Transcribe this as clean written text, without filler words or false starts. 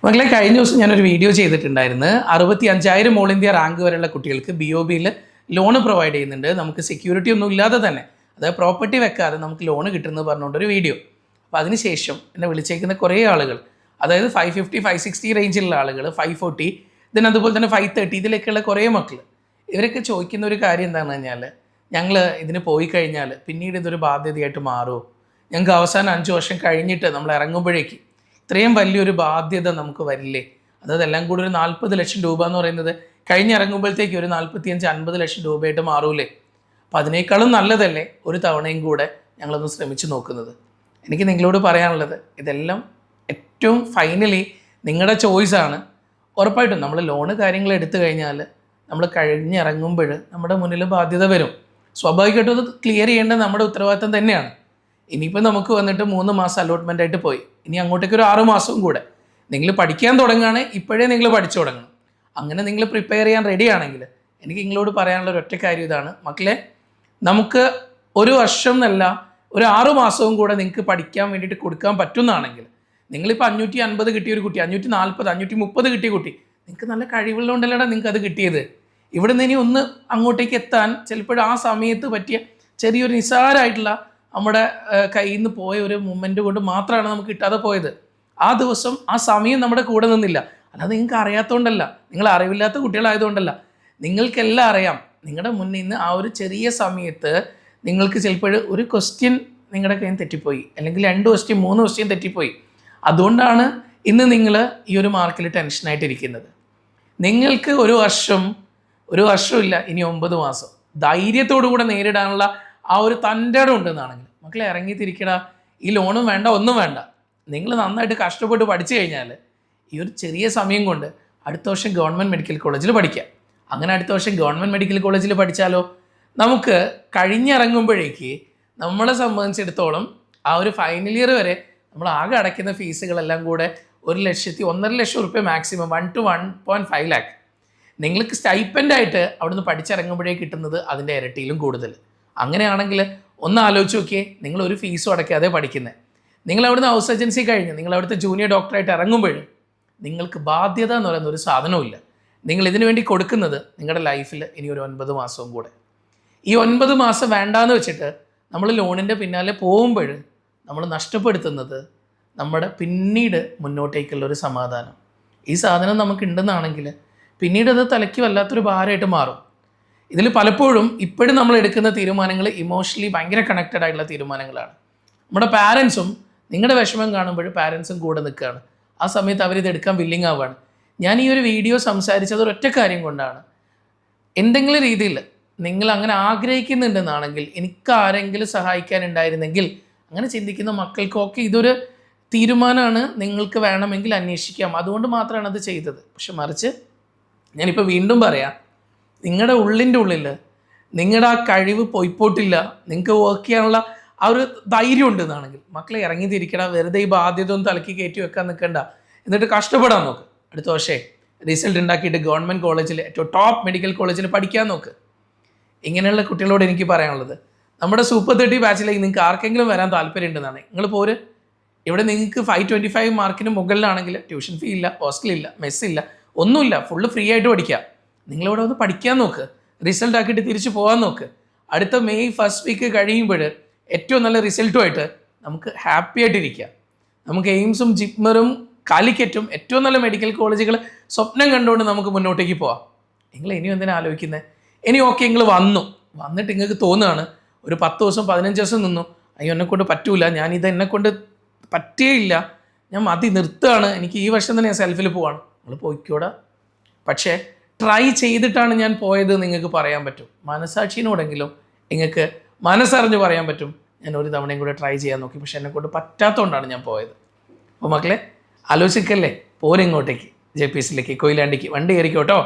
മക്കളെ, കഴിഞ്ഞ ദിവസം ഞാനൊരു വീഡിയോ ചെയ്തിട്ടുണ്ടായിരുന്നു. 65,000 ഓൾ ഇന്ത്യ റാങ്ക് വരെയുള്ള കുട്ടികൾക്ക് BOB ലോണ് പ്രൊവൈഡ് ചെയ്യുന്നുണ്ട്. നമുക്ക് സെക്യൂരിറ്റി ഒന്നും ഇല്ലാതെ തന്നെ, അതായത് പ്രോപ്പർട്ടി വെക്കാതെ നമുക്ക് ലോണ് കിട്ടുമെന്ന് പറഞ്ഞുകൊണ്ടൊരു വീഡിയോ. അപ്പോൾ അതിനുശേഷം എന്നെ വിളിച്ചേക്കുന്ന കുറേ ആളുകൾ, അതായത് 550, 560 റേഞ്ചിലുള്ള ആളുകൾ, 540, അതുപോലെ തന്നെ 530, ഇതിലേക്കുള്ള കുറേ മക്കൾ, ഇവരൊക്കെ ചോദിക്കുന്ന ഒരു കാര്യം എന്താണെന്ന് കഴിഞ്ഞാൽ, ഞങ്ങൾ ഇതിന് പോയി കഴിഞ്ഞാൽ പിന്നീട് ഇതൊരു ബാധ്യതയായിട്ട് മാറുമോ? ഞങ്ങൾക്ക് അവസാനം 5 വർഷം കഴിഞ്ഞിട്ട് നമ്മൾ ഇറങ്ങുമ്പോഴേക്ക് ഇത്രയും വലിയൊരു ബാധ്യത നമുക്ക് വരില്ലേ? അതായത് എല്ലാം കൂടി ഒരു 40 ലക്ഷം രൂപ എന്ന് പറയുന്നത് കഴിഞ്ഞിറങ്ങുമ്പോഴത്തേക്ക് ഒരു 45-50 ലക്ഷം രൂപയായിട്ട് മാറൂലേ? അപ്പോൾ അതിനേക്കാളും നല്ലതല്ലേ ഒരു തവണയും കൂടെ ഞങ്ങളൊന്ന് ശ്രമിച്ചു നോക്കുന്നത്? എനിക്ക് നിങ്ങളോട് പറയാനുള്ളത്, ഇതെല്ലാം ഏറ്റവും ഫൈനലി നിങ്ങളുടെ ചോയ്സാണ്. ഉറപ്പായിട്ടും നമ്മൾ ലോണ് കാര്യങ്ങൾ എടുത്തു കഴിഞ്ഞാൽ നമ്മൾ കഴിഞ്ഞിറങ്ങുമ്പോൾ നമ്മുടെ മുന്നിൽ ബാധ്യത വരും. സ്വാഭാവികമായിട്ടും അത് ക്ലിയർ ചെയ്യേണ്ടത് നമ്മുടെ ഉത്തരവാദിത്തം തന്നെയാണ്. ഇനിയിപ്പോൾ നമുക്ക് വന്നിട്ട് 3 മാസം അലോട്ട്മെൻ്റ് ആയിട്ട് പോയി, ഇനി അങ്ങോട്ടേക്ക് ഒരു 6 മാസവും കൂടെ നിങ്ങൾ പഠിക്കാൻ തുടങ്ങുകയാണ്. ഇപ്പോഴേ നിങ്ങൾ പഠിച്ചു തുടങ്ങണം. അങ്ങനെ നിങ്ങൾ പ്രിപ്പയർ ചെയ്യാൻ റെഡി ആണെങ്കിൽ എനിക്ക് നിങ്ങളോട് പറയാനുള്ള ഒരു ഒറ്റ കാര്യം ഇതാണ്, മക്കളെ, നമുക്ക് ഒരു വർഷം എന്നല്ല, ഒരു 6 മാസവും കൂടെ നിങ്ങൾക്ക് പഠിക്കാൻ വേണ്ടിയിട്ട് കൊടുക്കാൻ പറ്റുന്നതാണെങ്കിൽ, നിങ്ങളിപ്പോൾ 550 കിട്ടിയ ഒരു കുട്ടി, 540, 530 കിട്ടിയ കുട്ടി, നിങ്ങൾക്ക് നല്ല കഴിവുള്ളതുകൊണ്ടല്ലേടാ നിങ്ങൾക്ക് അത് കിട്ടിയത്. ഇവിടെ നിന്ന് ഇനി ഒന്ന് അങ്ങോട്ടേക്ക് എത്താൻ ചിലപ്പോൾ ആ സമയത്ത് പറ്റിയ ചെറിയൊരു നിസ്സാരമായിട്ടുള്ള നമ്മുടെ കയ്യിൽ നിന്ന് പോയ ഒരു മൂമെൻറ്റ് കൊണ്ട് മാത്രമാണ് നമുക്ക് കിട്ടാതെ പോയത്. ആ ദിവസം ആ സമയം നമ്മുടെ കൂടെ നിന്നില്ല. അല്ലാതെ നിങ്ങൾക്ക് അറിയാത്തതുകൊണ്ടല്ല, നിങ്ങൾ അറിവില്ലാത്ത കുട്ടികളായതുകൊണ്ടല്ല, നിങ്ങൾക്കെല്ലാം അറിയാം. നിങ്ങളുടെ മുന്നിൽ നിന്ന് ആ ഒരു ചെറിയ സമയത്ത് നിങ്ങൾക്ക് ചിലപ്പോൾ ഒരു ക്വസ്റ്റ്യൻ നിങ്ങളുടെ കയ്യിൽ നിന്ന് തെറ്റിപ്പോയി, അല്ലെങ്കിൽ 2 ക്വസ്റ്റ്യൻ 3 ക്വസ്റ്റ്യൻ തെറ്റിപ്പോയി. അതുകൊണ്ടാണ് ഇന്ന് നിങ്ങൾ ഈ ഒരു മാർക്കിൽ ടെൻഷനായിട്ടിരിക്കുന്നത്. നിങ്ങൾക്ക് ഒരു വർഷമില്ല, ഇനി 9 മാസം ധൈര്യത്തോടു കൂടെ നേരിടാനുള്ള ആ ഒരു തൻ്റെ ഇടം ഉണ്ടെന്നാണെങ്കിൽ മക്കളെ ഇറങ്ങിത്തിരിക്കടാ. ഈ ലോണും വേണ്ട, ഒന്നും വേണ്ട. നിങ്ങൾ നന്നായിട്ട് കഷ്ടപ്പെട്ട് പഠിച്ചു കഴിഞ്ഞാൽ ഈ ഒരു ചെറിയ സമയം കൊണ്ട് അടുത്ത വർഷം ഗവൺമെൻറ് മെഡിക്കൽ കോളേജിൽ പഠിക്കാം. അങ്ങനെ അടുത്ത വർഷം ഗവൺമെൻറ് മെഡിക്കൽ കോളേജിൽ പഠിച്ചാലോ, നമുക്ക് കഴിഞ്ഞിറങ്ങുമ്പോഴേക്ക് നമ്മളെ സംബന്ധിച്ചിടത്തോളം ആ ഒരു ഫൈനൽ ഇയർ വരെ നമ്മൾ ആകെ അടയ്ക്കുന്ന ഫീസുകളെല്ലാം കൂടെ 1 ലക്ഷത്തി 1.5 ലക്ഷം റുപ്യ മാക്സിമം 1 to 1.5 lakh നിങ്ങൾക്ക് സ്റ്റൈപ്പൻ്റായിട്ട് അവിടുന്ന് പഠിച്ചിറങ്ങുമ്പോഴേക്ക് കിട്ടുന്നത് അതിൻ്റെ ഇരട്ടിയിലും കൂടുതൽ. അങ്ങനെയാണെങ്കിൽ ഒന്ന് ആലോചിച്ച് നോക്കിയേ, നിങ്ങൾ ഒരു ഫീസും അടയ്ക്കാതെ പഠിക്കുന്നത്. നിങ്ങൾ അവിടുന്ന് ഹൗസ് ഏജൻസി കഴിഞ്ഞ് നിങ്ങൾ അവിടുത്തെ ജൂനിയർ ഡോക്ടറായിട്ട് ഇറങ്ങുമ്പോൾ നിങ്ങൾക്ക് ബാധ്യത എന്ന് പറയുന്ന ഒരു സാധനവുമില്ല. നിങ്ങൾ ഇതിനു വേണ്ടി കൊടുക്കുന്നത് നിങ്ങളുടെ ലൈഫിൽ ഇനി ഒരു 9 മാസവും കൂടെ. ഈ 9 മാസം വേണ്ടാന്ന് വെച്ചിട്ട് നമ്മൾ ലോണിൻ്റെ പിന്നാലെ പോകുമ്പോൾ നമ്മൾ നഷ്ടപ്പെടുത്തുന്നത് നമ്മുടെ പിന്നീട് മുന്നോട്ടേക്കുള്ള ഒരു സമാധാനം. ഈ സാധനം നമുക്കുണ്ടെന്നാണെങ്കിൽ പിന്നീട് അത് തലയ്ക്ക് വല്ലാത്തൊരു ഭാരമായിട്ട് മാറും. ഇതിൽ പലപ്പോഴും ഇപ്പോഴും നമ്മൾ എടുക്കുന്ന തീരുമാനങ്ങൾ ഇമോഷണലി ഭയങ്കര കണക്റ്റഡ് ആയിട്ടുള്ള തീരുമാനങ്ങളാണ്. നമ്മുടെ പാരൻസും നിങ്ങളുടെ വിഷമം കാണുമ്പോൾ പാരൻസും കൂടെ നിൽക്കുകയാണ്. ആ സമയത്ത് അവരിത് എടുക്കാൻ വില്ലിങ് ആവുകയാണ്. ഞാൻ ഈ ഒരു വീഡിയോ സംസാരിച്ചത് ഒരൊറ്റ കാര്യം കൊണ്ടാണ്. എന്തെങ്കിലും രീതിയിൽ നിങ്ങൾ അങ്ങനെ ആഗ്രഹിക്കുന്നുണ്ടെന്നാണെങ്കിൽ, എനിക്ക് ആരെങ്കിലും സഹായിക്കാനുണ്ടായിരുന്നെങ്കിൽ, അങ്ങനെ ചിന്തിക്കുന്ന മക്കൾക്കൊക്കെ ഇതൊരു തീരുമാനമാണ്, നിങ്ങൾക്ക് വേണമെങ്കിൽ അന്വേഷിക്കാം, അതുകൊണ്ട് മാത്രമാണ് അത് ചെയ്തത്. പക്ഷെ മറിച്ച് ഞാനിപ്പോൾ വീണ്ടും പറയാം, നിങ്ങളുടെ ഉള്ളിൻ്റെ ഉള്ളിൽ നിങ്ങളുടെ ആ കഴിവ് പോയിപ്പോട്ടില്ല, നിങ്ങൾക്ക് വർക്ക് ചെയ്യാനുള്ള ആ ഒരു ധൈര്യം ഉണ്ടെന്നാണെങ്കിൽ മക്കളെ ഇറങ്ങിത്തിരിക്കട. വെറുതെ ഈ ബാധ്യത ഒന്നും തലക്കി കയറ്റി വെക്കാൻ നിൽക്കണ്ട, എന്നിട്ട് കഷ്ടപ്പെടാൻ നോക്ക്. അടുത്ത വർഷേ റിസൾട്ട് ഉണ്ടാക്കിയിട്ട് ഗവൺമെൻറ് കോളേജിൽ, ഏറ്റവും ടോപ്പ് മെഡിക്കൽ കോളേജിൽ പഠിക്കാൻ നോക്ക്. ഇങ്ങനെയുള്ള കുട്ടികളോട് എനിക്ക് പറയാനുള്ളത്, നമ്മുടെ സൂപ്പർ 30 ബാച്ചിലേക്ക് നിങ്ങൾക്ക് ആർക്കെങ്കിലും വരാൻ താല്പര്യം ഉണ്ടെന്നാണ് നിങ്ങൾ പോര്. ഇവിടെ നിങ്ങൾക്ക് 525 മാർക്കിന് മുകളിലാണെങ്കിൽ ട്യൂഷൻ ഫീ ഇല്ല, ഹോസ്റ്റലില്ല, മെസ്സില്ല, ഒന്നുമില്ല, ഫുള്ള് ഫ്രീ ആയിട്ട് പഠിക്കാം. നിങ്ങളിവിടെ വന്ന് പഠിക്കാൻ നോക്ക്, റിസൾട്ട് ആക്കിയിട്ട് തിരിച്ചു പോകാൻ നോക്ക്. അടുത്ത മെയ് ഫസ്റ്റ് വീക്ക് കഴിയുമ്പോൾ ഏറ്റവും നല്ല റിസൾട്ടുമായിട്ട് നമുക്ക് ഹാപ്പി ആയിട്ടിരിക്കാം. നമുക്ക് എയിംസും ജിപ്മറും കാലിക്കറ്റും ഏറ്റവും നല്ല മെഡിക്കൽ കോളേജുകൾ സ്വപ്നം കണ്ടുകൊണ്ട് നമുക്ക് മുന്നോട്ടേക്ക് പോവാം. നിങ്ങൾ ഇനിയും എന്തിനാ ആലോചിക്കുന്നത്? ഇനി ഓക്കെ, നിങ്ങൾ വന്നിട്ട് നിങ്ങൾക്ക് തോന്നുകയാണ് ഒരു 10 ദിവസം 15 ദിവസം നിന്നു, അയ്യോ എന്നെക്കൊണ്ട് പറ്റൂല, ഞാനിത് എന്നെക്കൊണ്ട് പറ്റേയില്ല, ഞാൻ മതി നിർത്തുകയാണ്, എനിക്ക് ഈ വർഷം തന്നെ ഞാൻ സെൽഫിൽ പോവാണ്. നിങ്ങൾ പോയിക്കോടാ. പക്ഷേ ട്രൈ ചെയ്തിട്ടാണ് ഞാൻ പോയത് നിങ്ങൾക്ക് പറയാൻ പറ്റും. മനസാക്ഷിനോടെങ്കിലും നിങ്ങൾക്ക് മനസ്സറിഞ്ഞ് പറയാൻ പറ്റും, ഞാൻ ഒരു തവണയും കൂടെ ട്രൈ ചെയ്യാൻ നോക്കി, പക്ഷെ എന്നെക്കൊണ്ട് പറ്റാത്തതുകൊണ്ടാണ് ഞാൻ പോയത്. അപ്പോൾ മക്കളെ ആലോചിക്കല്ലേ, പോരിങ്ങോട്ടേക്ക് JPSലേക്ക്, കൊയിലാണ്ടിക്ക് വണ്ടി കയറിക്കോട്ടോ.